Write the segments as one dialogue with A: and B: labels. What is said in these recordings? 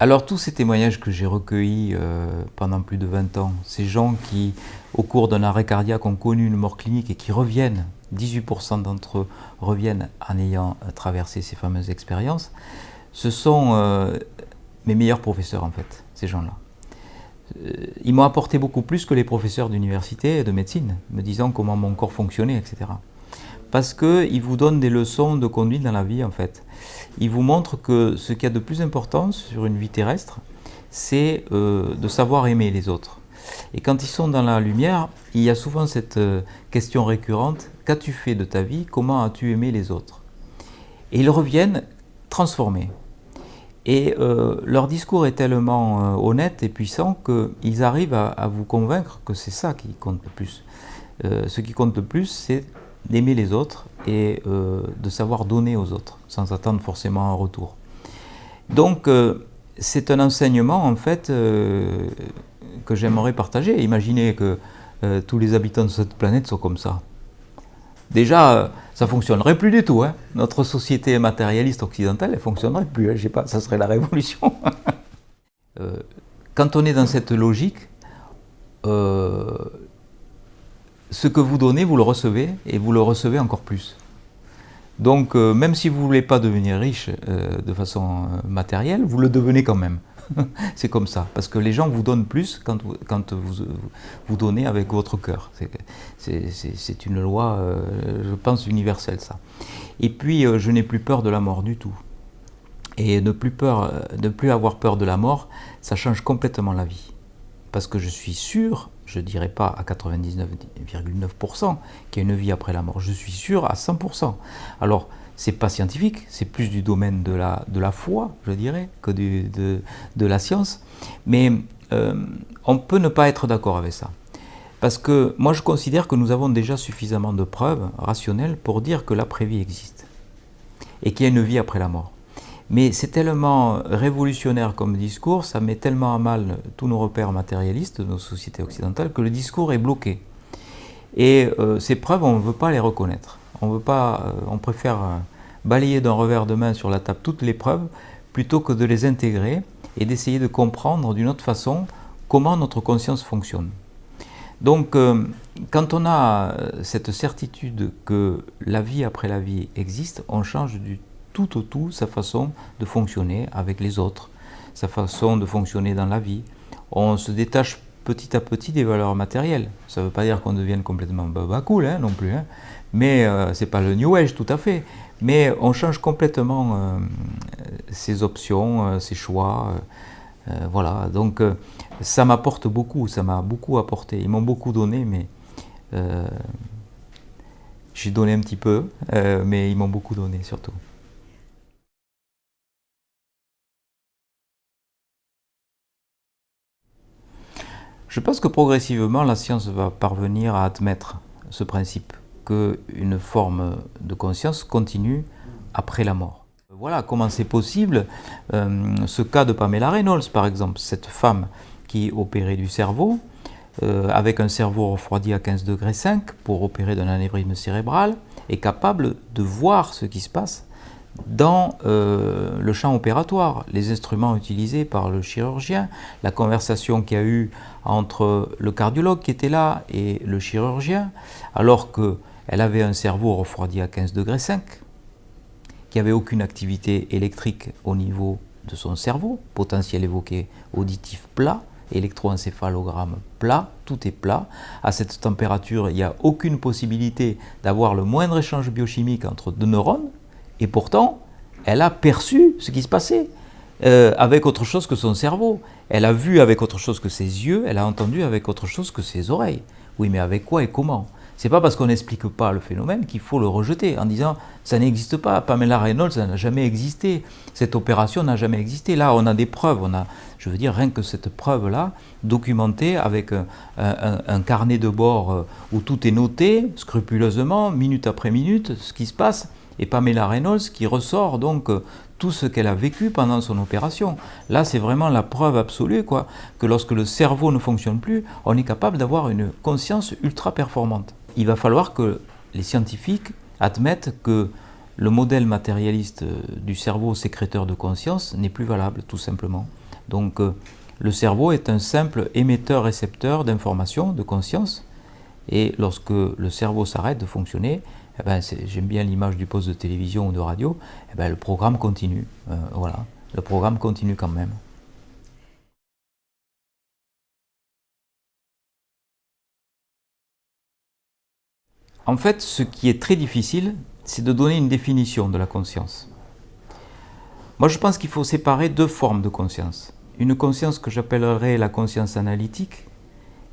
A: Alors tous ces témoignages que j'ai recueillis pendant plus de 20 ans, ces gens qui, au cours d'un arrêt cardiaque, ont connu une mort clinique et qui reviennent, 18% d'entre eux reviennent en ayant traversé ces fameuses expériences, ce sont mes meilleurs professeurs en fait, ces gens-là. Ils m'ont apporté beaucoup plus que les professeurs d'université et de médecine, me disant comment mon corps fonctionnait, etc. Parce qu'ils vous donnent des leçons de conduite dans la vie en fait. Ils vous montrent que ce qu'il y a de plus important sur une vie terrestre, c'est de savoir aimer les autres. Et quand ils sont dans la lumière, il y a souvent cette question récurrente, qu'as-tu fait de ta vie, comment as-tu aimé les autres? Et ils reviennent transformés. Et leur discours est tellement honnête et puissant qu'ils arrivent à vous convaincre que c'est ça qui compte le plus. Ce qui compte le plus, c'est d'aimer les autres et de savoir donner aux autres, sans attendre forcément un retour. Donc, c'est un enseignement, en fait, que j'aimerais partager. Imaginez que tous les habitants de cette planète soient comme ça. Déjà, ça ne fonctionnerait plus du tout. Hein. Notre société matérialiste occidentale, elle ne fonctionnerait plus. Hein. Je sais pas, ça serait la révolution. Quand on est dans cette logique, ce que vous donnez, vous le recevez, et vous le recevez encore plus. Donc, même si vous ne voulez pas devenir riche de façon matérielle, vous le devenez quand même. C'est comme ça, parce que les gens vous donnent plus quand vous donnez avec votre cœur. C'est une loi, je pense, universelle, ça. Et puis, je n'ai plus peur de la mort du tout. Et ne plus avoir peur de la mort, ça change complètement la vie. Parce que je suis sûr, je ne dirais pas à 99,9% qu'il y a une vie après la mort, je suis sûr à 100%. Alors, c'est pas scientifique, c'est plus du domaine de la foi, je dirais, que de la science. Mais on peut ne pas être d'accord avec ça. Parce que moi, je considère que nous avons déjà suffisamment de preuves rationnelles pour dire que l'après-vie existe. Et qu'il y a une vie après la mort. Mais c'est tellement révolutionnaire comme discours, ça met tellement à mal tous nos repères matérialistes de nos sociétés occidentales que le discours est bloqué. Et ces preuves, on ne veut pas les reconnaître. On préfère balayer d'un revers de main sur la table toutes les preuves plutôt que de les intégrer et d'essayer de comprendre d'une autre façon comment notre conscience fonctionne. Donc, quand on a cette certitude que la vie après la vie existe, on change du tout au tout sa façon de fonctionner avec les autres, sa façon de fonctionner dans la vie. On se détache petit à petit des valeurs matérielles. Ça ne veut pas dire qu'on devienne complètement baba cool non plus, hein. Mais c'est pas le New Age tout à fait. Mais on change complètement ses options, ses choix. Voilà, donc ça m'apporte beaucoup, ça m'a beaucoup apporté. Ils m'ont beaucoup donné, mais j'ai donné un petit peu, mais ils m'ont beaucoup donné surtout. Je pense que progressivement, la science va parvenir à admettre ce principe, qu'une forme de conscience continue après la mort. Voilà comment c'est possible. Ce cas de Pamela Reynolds, par exemple, cette femme qui opérait du cerveau, avec un cerveau refroidi à 15 degrés 5 pour opérer d'un anévrisme cérébral, est capable de voir ce qui se passe dans le champ opératoire, les instruments utilisés par le chirurgien, la conversation qu'il y a eu entre le cardiologue qui était là et le chirurgien, alors qu'elle avait un cerveau refroidi à 15 degrés 5, qui n'avait aucune activité électrique au niveau de son cerveau, potentiel évoqué auditif plat, électroencéphalogramme plat, tout est plat. À cette température, il n'y a aucune possibilité d'avoir le moindre échange biochimique entre deux neurones. Et pourtant, elle a perçu ce qui se passait avec autre chose que son cerveau. Elle a vu avec autre chose que ses yeux, elle a entendu avec autre chose que ses oreilles. Oui, mais avec quoi et comment? C'est pas parce qu'on n'explique pas le phénomène qu'il faut le rejeter en disant ça n'existe pas. Pamela Reynolds, ça n'a jamais existé. Cette opération n'a jamais existé. Là, on a des preuves. Je veux dire, rien que cette preuve-là, documentée avec un carnet de bord où tout est noté scrupuleusement, minute après minute, ce qui se passe. Et Pamela Reynolds qui ressort donc tout ce qu'elle a vécu pendant son opération. Là, c'est vraiment la preuve absolue, que lorsque le cerveau ne fonctionne plus, on est capable d'avoir une conscience ultra performante. Il va falloir que les scientifiques admettent que le modèle matérialiste du cerveau sécréteur de conscience n'est plus valable, tout simplement. Donc le cerveau est un simple émetteur-récepteur d'informations, de conscience, et lorsque le cerveau s'arrête de fonctionner, eh ben, j'aime bien l'image du poste de télévision ou de radio, eh ben, le programme continue. Voilà, le programme continue quand même. En fait, ce qui est très difficile, c'est de donner une définition de la conscience. Moi, je pense qu'il faut séparer deux formes de conscience. Une conscience que j'appellerais la conscience analytique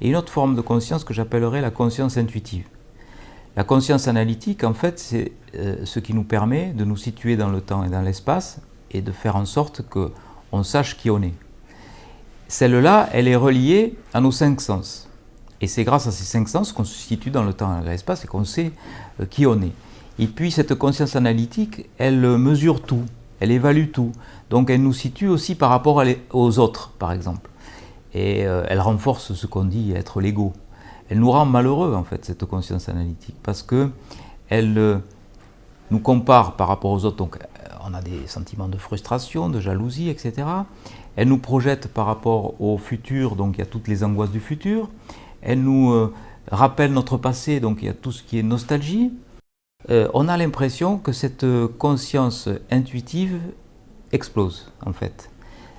A: et une autre forme de conscience que j'appellerais la conscience intuitive. La conscience analytique, en fait, c'est ce qui nous permet de nous situer dans le temps et dans l'espace et de faire en sorte qu'on sache qui on est. Celle-là, elle est reliée à nos cinq sens. Et c'est grâce à ces cinq sens qu'on se situe dans le temps et dans l'espace et qu'on sait qui on est. Et puis cette conscience analytique, elle mesure tout, elle évalue tout. Donc elle nous situe aussi par rapport aux autres, par exemple. Et elle renforce ce qu'on dit être l'ego. Elle nous rend malheureux, en fait, cette conscience analytique, parce qu'elle nous compare par rapport aux autres. Donc on a des sentiments de frustration, de jalousie, etc. Elle nous projette par rapport au futur, donc il y a toutes les angoisses du futur. Elle nous rappelle notre passé, donc il y a tout ce qui est nostalgie. On a l'impression que cette conscience intuitive explose, en fait.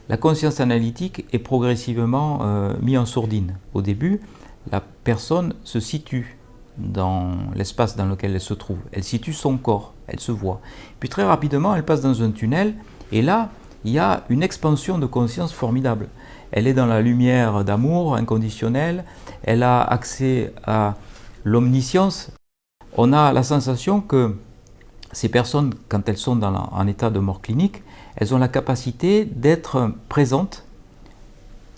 A: La conscience analytique est progressivement mise en sourdine. Au début, la personne se situe dans l'espace dans lequel elle se trouve. Elle situe son corps, elle se voit. Puis très rapidement, elle passe dans un tunnel, et là, il y a une expansion de conscience formidable. Elle est dans la lumière d'amour inconditionnel, elle a accès à l'omniscience. On a la sensation que ces personnes, quand elles sont en état de mort clinique, elles ont la capacité d'être présentes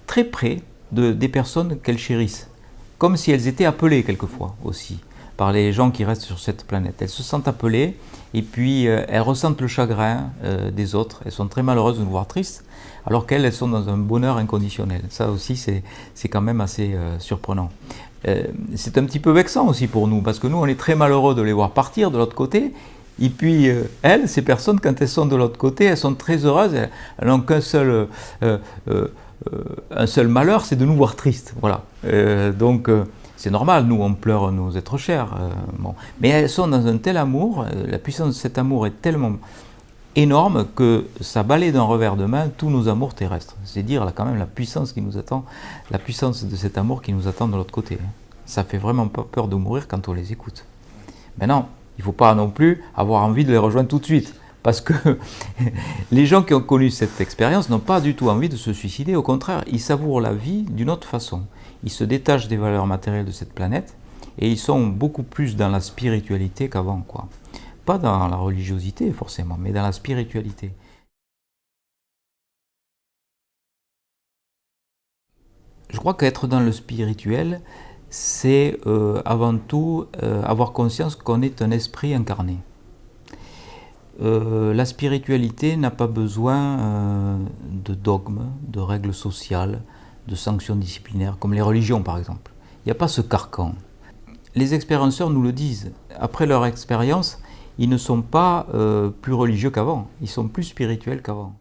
A: très près des personnes qu'elles chérissent, comme si elles étaient appelées quelquefois aussi par les gens qui restent sur cette planète. Elles se sentent appelées et puis elles ressentent le chagrin des autres. Elles sont très malheureuses de nous voir tristes, alors qu'elles elles sont dans un bonheur inconditionnel. Ça aussi, c'est quand même assez surprenant. C'est un petit peu vexant aussi pour nous, parce que nous, on est très malheureux de les voir partir de l'autre côté. Et puis, elles, ces personnes, quand elles sont de l'autre côté, elles sont très heureuses. Elles n'ont qu'un seul, un seul malheur, c'est de nous voir tristes. Voilà. Donc, c'est normal, nous, on pleure nos êtres chers. Bon. Mais elles sont dans un tel amour, la puissance de cet amour est tellement énorme que ça balaie d'un revers de main tous nos amours terrestres. C'est dire là, quand même la puissance qui nous attend, la puissance de cet amour qui nous attend de l'autre côté. Ça fait vraiment pas peur de mourir quand on les écoute. Maintenant, il ne faut pas non plus avoir envie de les rejoindre tout de suite. Parce que les gens qui ont connu cette expérience n'ont pas du tout envie de se suicider. Au contraire, ils savourent la vie d'une autre façon. Ils se détachent des valeurs matérielles de cette planète et ils sont beaucoup plus dans la spiritualité qu'avant, quoi. Pas dans la religiosité forcément, mais dans la spiritualité. Je crois qu'être dans le spirituel, c'est avant tout avoir conscience qu'on est un esprit incarné. La spiritualité n'a pas besoin de dogmes, de règles sociales, de sanctions disciplinaires, comme les religions par exemple. Il n'y a pas ce carcan. Les expérienceurs nous le disent. Après leur expérience, ils ne sont pas plus religieux qu'avant, ils sont plus spirituels qu'avant.